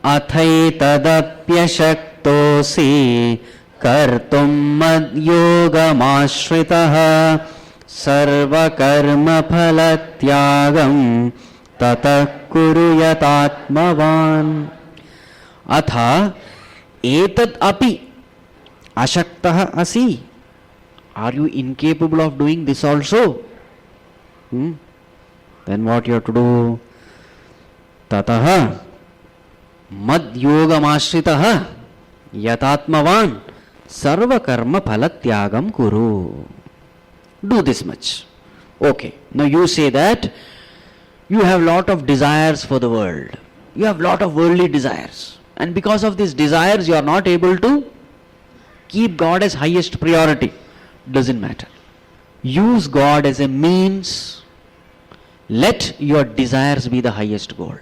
अथैतदप्यशक्तोऽसि कर्तुं मद्योगमाश्रितः सर्वकर्मफलत्यागं ततः कुरु यतात्मवान्। अथ एतद् अपि अशक्तः असि, are you incapable of doing this also? Then what you have to do? Tatah mad yogamashritah yatatmavan sarva karma phalatyagam kuru. Do this much. Okay, now you say that you have lot of desires for the world. You have lot of worldly desires. And because of these desires you are not able to keep God as highest priority. Doesn't matter. Use God as a means. Let your desires be the highest goal.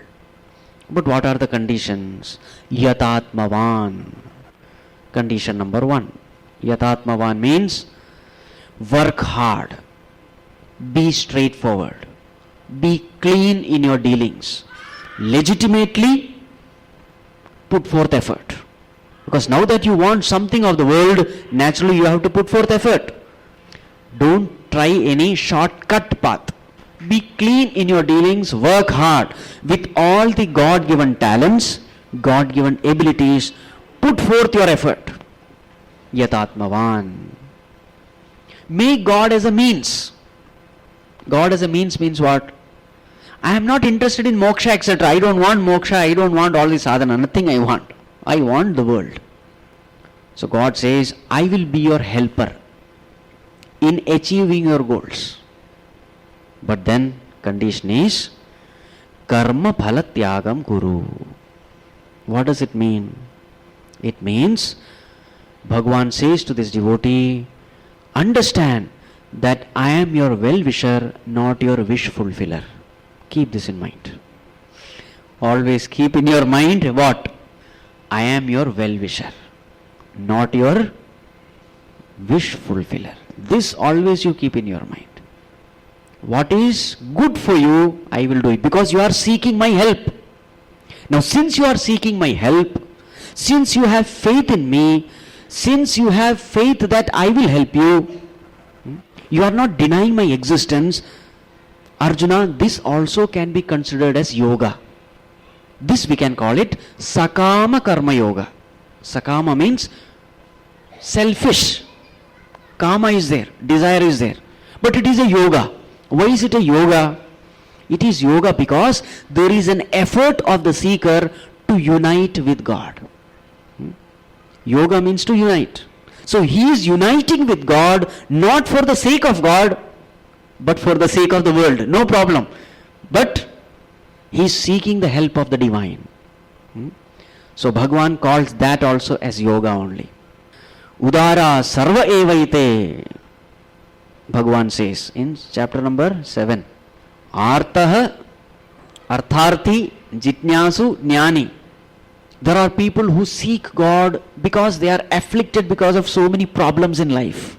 But what are the conditions? Yatatmavan. Condition number 1. Yatatmavan means work hard. Be straightforward. Be clean in your dealings. Legitimately put forth effort. Because now that you want something of the world, naturally you have to put forth effort. Don't try any shortcut path. Be clean in your dealings, work hard with all the God-given talents, God-given abilities. Put forth your effort. Yatatmavan. Make God as a means. God as a means means what? I am not interested in moksha, etc. I don't want moksha, I don't want all this sadhana, nothing I want. I want the world. So God says, I will be your helper in achieving your goals. But then condition is karma phala tyagam kuru. What does it mean? It means Bhagavan says to this devotee, understand that I am your well-wisher, not your wish fulfiller. Keep this in mind. Always keep in your mind what? I am your well-wisher, not your wish fulfiller. This always you keep in your mind. What is good for you, I will do it, because you are seeking my help. Now since you are seeking my help, since you have faith in me, since you have faith that I will help you, you are not denying my existence. Arjuna, this also can be considered as yoga. This we can call it Sakama Karma Yoga. Sakama means selfish. Kama is there, desire is there. But it is a yoga. Why is it a yoga? It is yoga because there is an effort of the seeker to unite with God. Yoga means to unite. So he is uniting with God not for the sake of God, but for the sake of the world. No problem. But he is seeking the help of the divine. So Bhagavan calls that also as yoga only. Udara sarva evaite, Bhagavan says in chapter number 7. Artah, artharthi, jitnyasu, jnani. There are people who seek God because they are afflicted because of so many problems in life,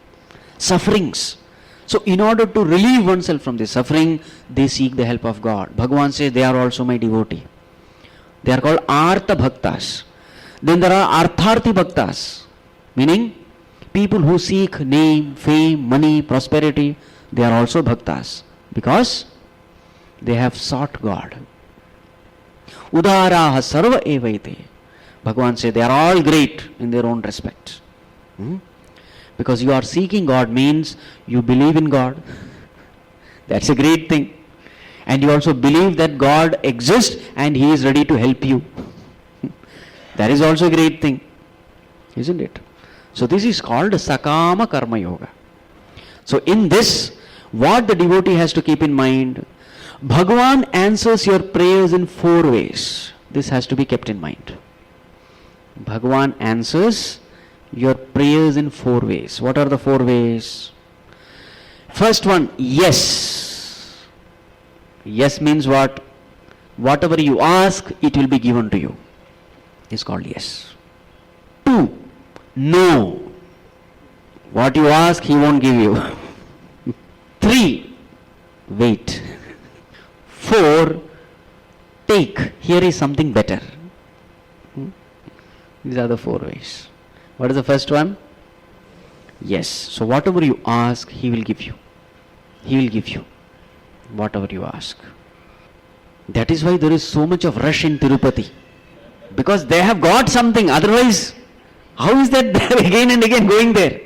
sufferings. So in order to relieve oneself from this suffering, they seek the help of God. Bhagavan says they are also my devotee. They are called Artha Bhaktas. Then there are Artharthi Bhaktas, meaning people who seek name, fame, money, prosperity. They are also Bhaktas because they have sought God. Udaraha sarva evaite. Bhagavan says they are all great in their own respect. Because you are seeking God means you believe in God. That's a great thing. And you also believe that God exists and He is ready to help you. That is also a great thing. Isn't it? So this is called Sakama Karma Yoga. So in this, what the devotee has to keep in mind, Bhagavan answers your prayers in 4 ways. This has to be kept in mind. Bhagavan answers your prayers in 4 ways. What are the 4 ways? First one, yes. Yes means what? Whatever you ask, it will be given to you. It's called yes. 2, no. What you ask, He won't give you. 3, wait. 4, take. Here is something better. These are the 4 ways. What is the first one? Yes. So whatever you ask, He will give you. He will give you whatever you ask. That is why there is so much of rush in Tirupati. Because they have got something. Otherwise, how is that they are again and again going there?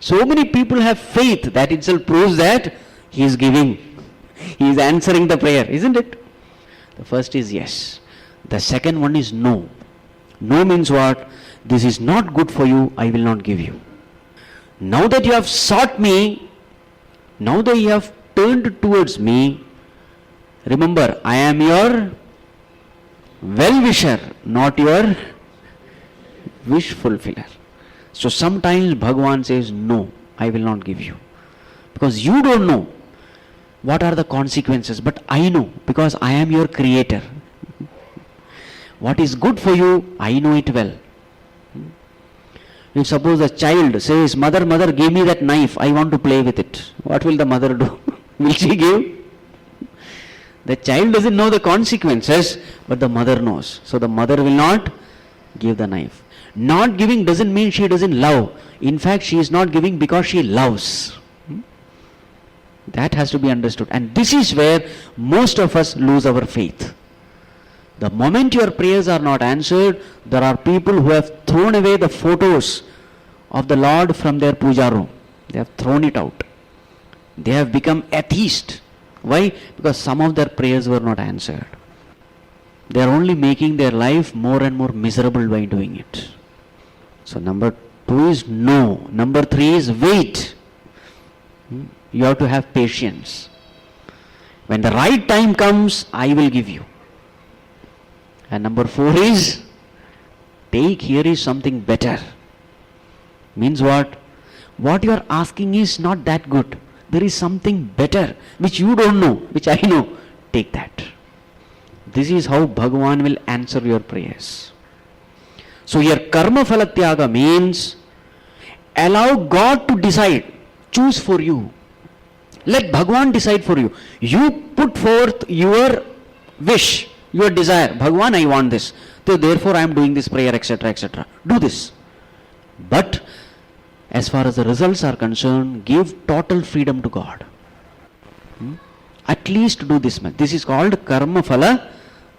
So many people have faith. That itself proves that He is giving. He is answering the prayer, isn't it? The first is yes. The second one is no. No means what? This is not good for you, I will not give you. Now that you have sought me, now that you have turned towards me, remember, I am your well-wisher, not your wish fulfiller. So sometimes Bhagavan says, no, I will not give you. Because you don't know what are the consequences, but I know, because I am your creator. What is good for you, I know it well. If suppose a child says, mother, give me that knife, I want to play with it. What will the mother do? Will she give? The child doesn't know the consequences, but the mother knows. So the mother will not give the knife. Not giving doesn't mean she doesn't love. In fact, she is not giving because she loves. That has to be understood. And this is where most of us lose our faith. The moment your prayers are not answered, there are people who have thrown away the photos of the Lord from their puja room. They have thrown it out. They have become atheist. Why? Because some of their prayers were not answered. They are only making their life more and more miserable by doing it. So number 2 is no. Number 3 is wait. You have to have patience. When the right time comes, I will give you. And number 4 is, take, here is something better. Means what? What you are asking is not that good. There is something better, which you don't know, which I know. Take that. This is how Bhagavan will answer your prayers. So here karma phala tyaga means, allow God to decide, choose for you. Let Bhagavan decide for you. You put forth your wish, your desire. Bhagavan, I want this. So therefore I am doing this prayer, etc., etc. Do this. But as far as the results are concerned, give total freedom to God. At least do this much. This is called karma phala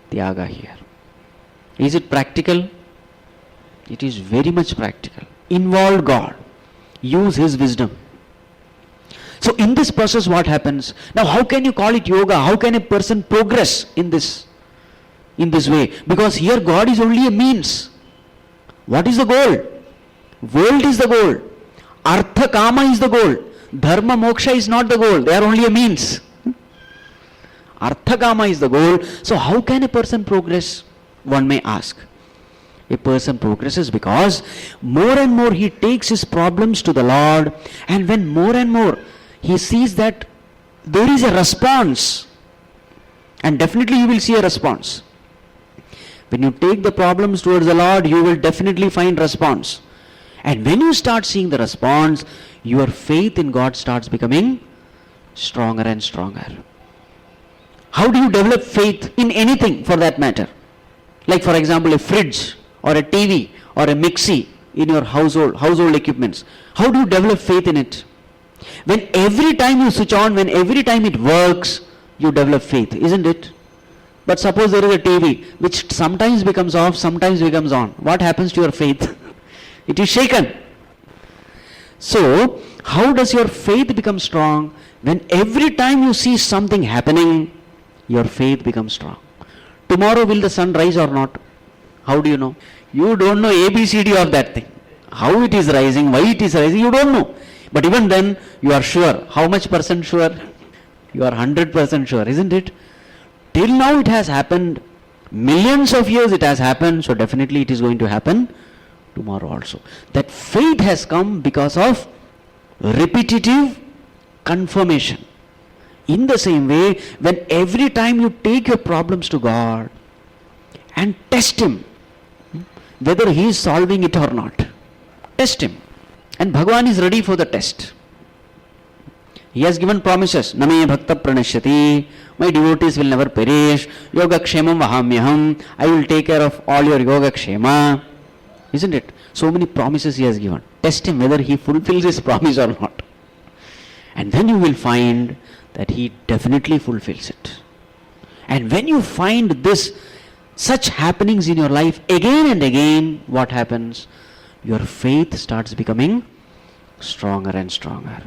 tyaga here. Is it practical? It is very much practical. Involve God. Use His wisdom. So in this process what happens? Now how can you call it yoga? How can a person progress in this way? Because here God is only a means. What is the goal? World is the goal. Artha kama is the goal. Dharma moksha is not the goal. They are only a means. Artha kama is the goal. So how can a person progress? One may ask. A person progresses because more and more he takes his problems to the Lord, and when more and more he sees that there is a response, and definitely you will see a response. When you take the problems towards the Lord, you will definitely find response. And when you start seeing the response, your faith in God starts becoming stronger and stronger. How do you develop faith in anything for that matter? Like for example, a fridge or a TV or a mixie in your household equipments. How do you develop faith in it? When every time you switch on, when every time it works, you develop faith, isn't it? But suppose there is a TV which sometimes becomes off, sometimes becomes on. What happens to your faith? It is shaken. So, how does your faith become strong? When every time you see something happening, your faith becomes strong. Tomorrow will the sun rise or not? How do you know? You don't know ABCD of that thing. How it is rising, why it is rising, you don't know. But even then, you are sure. How much percent sure? You are 100% sure, isn't it? Till now it has happened. Millions of years it has happened. So definitely it is going to happen tomorrow also. That faith has come because of repetitive confirmation. In the same way, when every time you take your problems to God and test Him, whether He is solving it or not, test Him. And Bhagavan is ready for the test. He has given promises. Name bhakta pranashyati. My devotees will never perish. Yoga kshemam vahamyaham. I will take care of all your yoga kshema. Isn't it? So many promises he has given. Test him whether he fulfills his promise or not. And then you will find that he definitely fulfills it. And when you find this, such happenings in your life again and again, what happens? Your faith starts becoming stronger and stronger.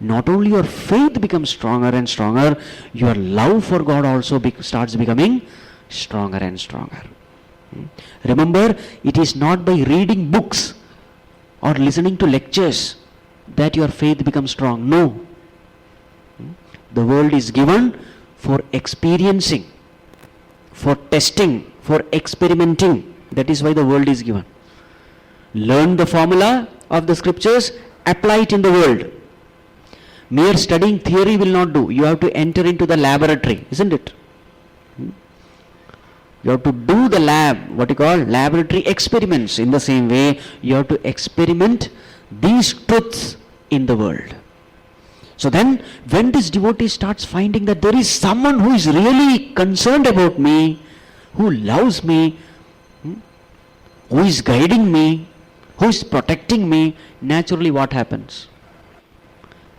Not only your faith becomes stronger and stronger, your love for God also starts becoming stronger and stronger. Remember, it is not by reading books or listening to lectures that your faith becomes strong. No. The world is given for experiencing, for testing, for experimenting. That is why the world is given. Learn the formula of the scriptures, apply it in the world. Mere studying theory will not do. You have to enter into the laboratory, isn't it? You have to do the laboratory experiments. In the same way, you have to experiment these truths in the world. So then, when this devotee starts finding that there is someone who is really concerned about me, who loves me, who is guiding me, who is protecting me, naturally what happens?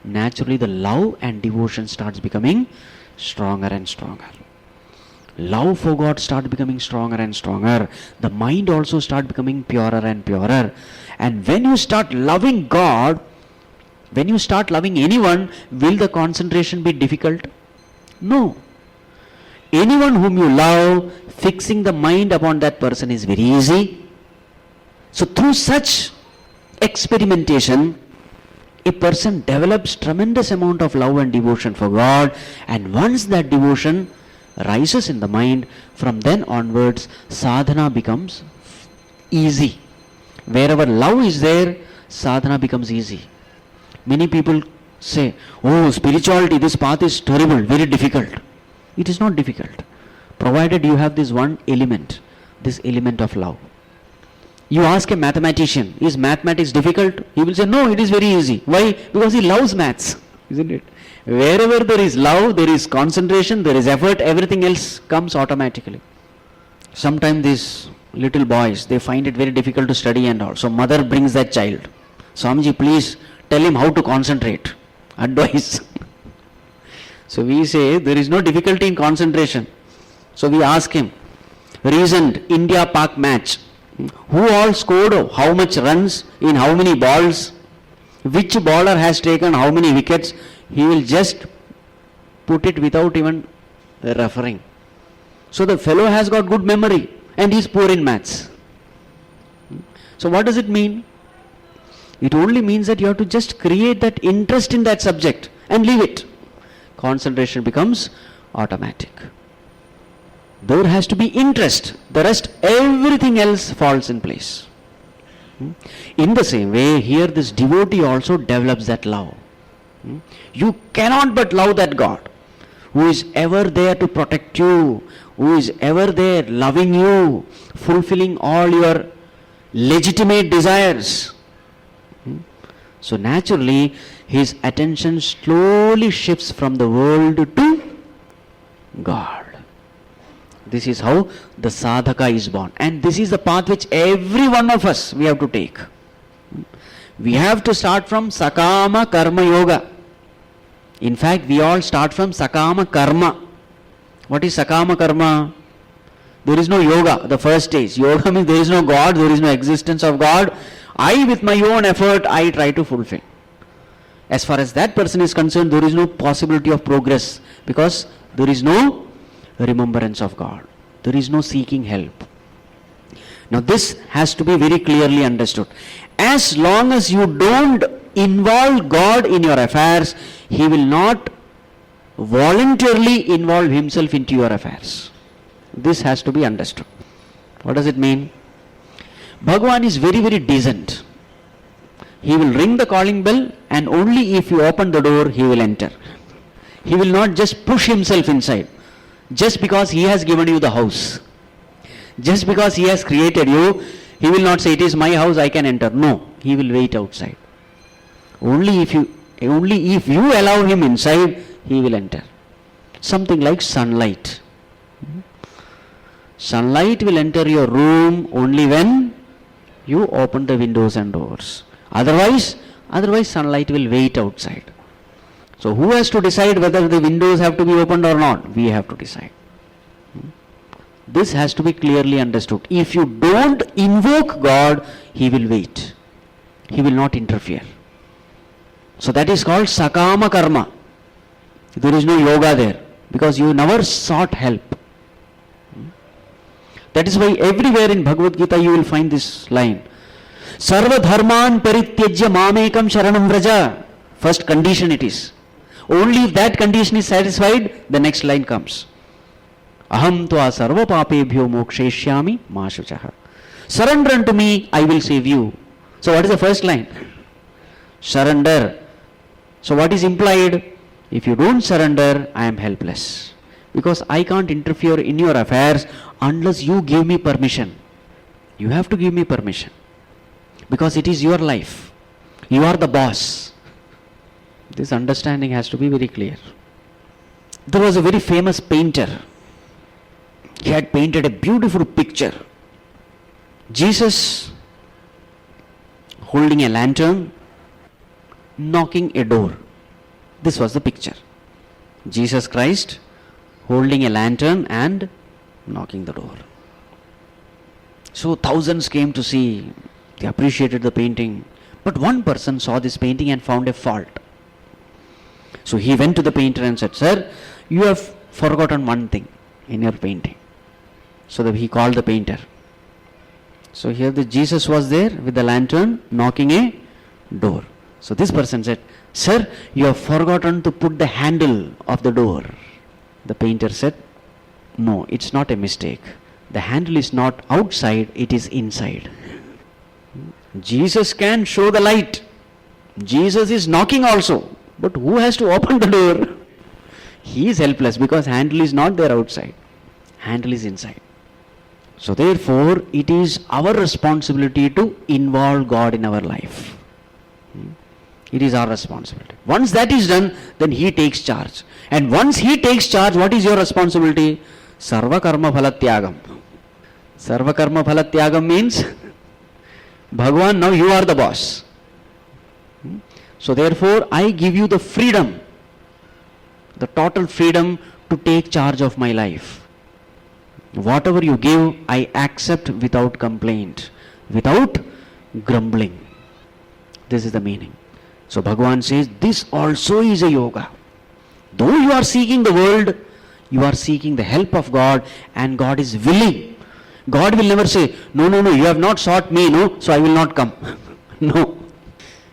Naturally the love and devotion starts becoming stronger and stronger. Love for God starts becoming stronger and stronger. The mind also starts becoming purer and purer. And when you start loving God, when you start loving anyone, will the concentration be difficult? No. Anyone whom you love, fixing the mind upon that person is very easy. So through such experimentation, a person develops tremendous amount of love and devotion for God, and once that devotion rises in the mind, from then onwards sadhana becomes easy. Wherever love is there, sadhana becomes easy. Many people say, oh, spirituality, this path is terrible, very difficult. It is not difficult, provided you have this one element, this element of love. You ask a mathematician, is mathematics difficult? He will say, no, it is very easy. Why? Because he loves maths, isn't it? Wherever there is love, there is concentration, there is effort, everything else comes automatically. Sometimes these little boys, they find it very difficult to study and all. So mother brings that child. Swamiji, please tell him how to concentrate. Advice. So we say, there is no difficulty in concentration. So we ask him, recent India-Pak match. Who all scored how much runs in how many balls? Which bowler has taken how many wickets? He will just put it without even referring. So the fellow has got good memory and he is poor in maths. So what does it mean? It only means that you have to just create that interest in that subject and leave it. Concentration becomes automatic. There has to be interest. The rest, everything else falls in place. In the same way, here this devotee also develops that love. You cannot but love that God who is ever there to protect you, who is ever there loving you, fulfilling all your legitimate desires. So naturally, his attention slowly shifts from the world to God. This is how the sadhaka is born. And this is the path which every one of us we have to take. We have to start from Sakama Karma Yoga. In fact, we all start from Sakama Karma. What is Sakama Karma? There is no yoga, the first stage. Yoga means there is no God, there is no existence of God. I, with my own effort, I try to fulfill. As far as that person is concerned, there is no possibility of progress because there is no remembrance of God. There is no seeking help. Now this has to be very clearly understood. As long as you don't involve God in your affairs, He will not voluntarily involve Himself into your affairs. This has to be understood. What does it mean? Bhagavan is very, very decent. He will ring the calling bell and only if you open the door, He will enter. He will not just push Himself inside. Just because He has given you the house, just because He has created you, He will not say, it is my house, I can enter. No, He will wait outside. Only if you Only if you allow him inside, he will enter. Something like sunlight. Sunlight will enter your room only when you open the windows and doors. Otherwise sunlight will wait outside. So who has to decide whether the windows have to be opened or not? We have to decide. This has to be clearly understood. If you don't invoke God, he will wait. He will not interfere. So that is called sakama karma. There is no yoga there because you never sought help. That is why everywhere in Bhagavad Gita you will find this line. Sarva dharman parityajya mamekam sharanam vraja. First condition it is. Only if that condition is satisfied, the next line comes. Aham tva sarva papebhyo moksheshyami ma shuchaha. Surrender unto me, I will save you. So what is the first line? Surrender. So what is implied? If you don't surrender, I am helpless. Because I can't interfere in your affairs unless you give me permission. You have to give me permission. Because it is your life. You are the boss. This understanding has to be very clear. There was a very famous painter. He had painted a beautiful picture. Jesus holding a lantern, knocking a door. This was the picture. Jesus Christ holding a lantern and knocking the door. So thousands came to see. They appreciated the painting. But one person saw this painting and found a fault. So he went to the painter and said, "Sir, you have forgotten one thing in your painting." So he called the painter. So here the Jesus was there with the lantern knocking a door. So this person said, "Sir, you have forgotten to put the handle of the door." The painter said, "No, it's not a mistake. The handle is not outside, it is inside." Jesus can show the light. Jesus is knocking also. But who has to open the door? He is helpless because handle is not there outside. Handle is inside. So therefore, it is our responsibility to involve God in our life. It is our responsibility. Once that is done, then he takes charge. And once he takes charge, what is your responsibility? Sarva karma phalatyagam. Sarva karma phalatyagam means, Bhagavan, now you are the boss. So therefore, I give you the freedom, the total freedom to take charge of my life. Whatever you give, I accept without complaint, without grumbling. This is the meaning. So Bhagavan says, this also is a yoga. Though you are seeking the world, you are seeking the help of God, and God is willing. God will never say, no, you have not sought me, no, so I will not come. No.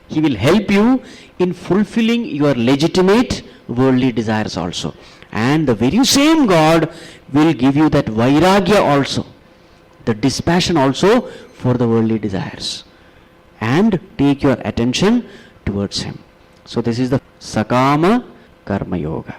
He will help you in fulfilling your legitimate worldly desires also. And the very same God will give you that vairagya also, the dispassion also for the worldly desires, and take your attention towards Him. So this is the Sakama Karma Yoga.